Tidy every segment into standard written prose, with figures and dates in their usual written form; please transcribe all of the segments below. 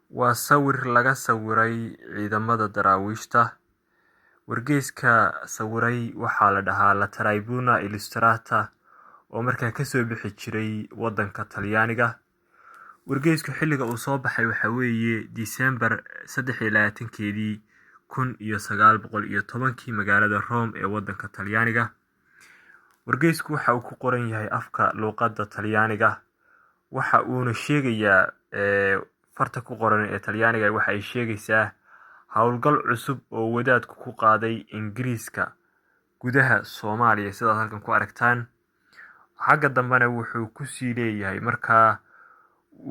Waa sawir laga sawiray ciidamada daraawiishta. Wargeyska sawiray waxaa la dhahaa La Tribuna Illustrata oo markaa kasoo bixi jiray wadanka Talyaaniga. Wargeysku xilliga uu soo baxay waxa weeye December 23keedii 1910 magaalada Rome ee wadanka Talyaaniga. Wargeysku waxa uu ku qoran yahay afka luqadda Talyaaniga. Waxa uuna sheegayaa farta ku qoran ee Talyaaniga waxa ay sheegaysaa hawlgal cusub oo wadaadku ku qaaday Ingiriiska gudaha Soomaaliya sidaad halkan ku aragtaan. Xagga dambena wuxuu ku sii leeyahay markaa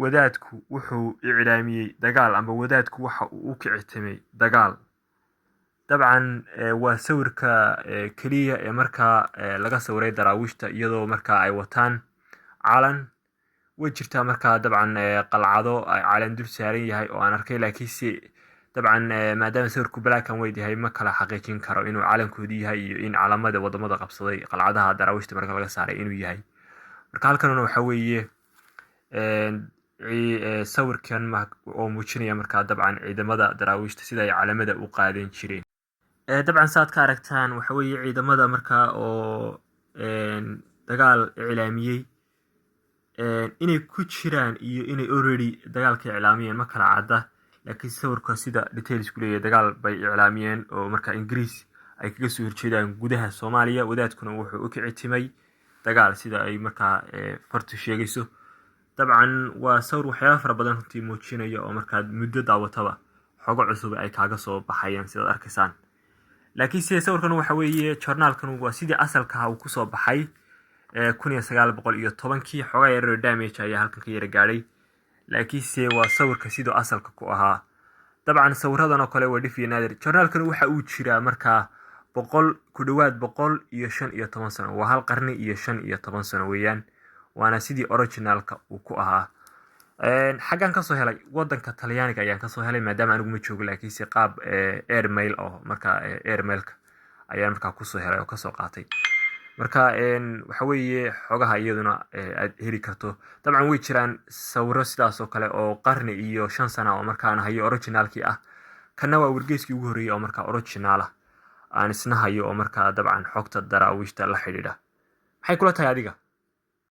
wadaadku wuxuu iclaamiyay dagaal ama wadaadku waxa uu u kicitimay dagaal. dabcan waa sawirka kaliya ee markaa laga sawiray daraawiishta iyadoo markaa ay wataan calan. way jirtaa markaa dabcan qalcado ay calan dul saaran yahay oo aan arkay, laakiinse dabcan maadaama sawirku black and white yahay ma kala xaqiijin karo inuu calankoodii yahay iyo in calamada wadamada qabsaday qalcadaha daraawiishta marka laga saaray inuu yahay. marka halkan waxa weeye sawirkan oo muujinaya markaa dabcan ciidamada daraawiishta sida ay calamada u qaadan jireen. dabcan saad ka aragtaan waxa weeye ciidamada markaa oo dagaal iclaamiyay inay ku jiraan iyo inay already dagaalka iclaamiyeen ma kala cadda, laakiin sawirka sida details ku leeyahay dagaal bay iclaamiyeen oo markaa Ingiriis ay kaga soo horjeedaan gudaha Soomaaliya. wadaadkuna wuxuu u kicitimay dagaal sida ay markaa fartu sheegayso. dabcan waa sawir waxyaabo fara badan runtii muujinaya oo markaa muddo daawataba xogo cusub ay kaaga soo baxayaan sidaad arkaysaan. laakiin sawirkan waxa weeye journalkan waa sidii asalka uu ku soo baxay 1910 xogaa yar damage ayaa halkan ka yara gaadhay, laakiinse waa sawirka sidoo asalka ku ahaa. dabcan sawiradan oo kale waa dhif iyo naadir. journalkan waxa uu jiraa markaa ku dhawaad 115 sano, waa hal qarni iyo 15 sano weeyaan, waana sidii originalka uu ku ahaa. xaggan kasoo helay wadanka Talyaaniga ayaan kasoo helay maadaama anigu ma joogo, laakiinse qaab airmail oo markaa airmailka ayaan markaa kusoo helay oo kasoo qaatay. marka waxa weeye xogaha iyaduna aad heli karto. dabcan way jiraan sawiro sidaas oo kale oo qarni iyo 5 sano oo markaan hayo originalkii ah. kana waa wargeyskii ugu horreeyay oo markaa original ah aan isna hayo oo markaa dabcan xogta daraawiishta la xidhiidha. maxay kula tahay adiga?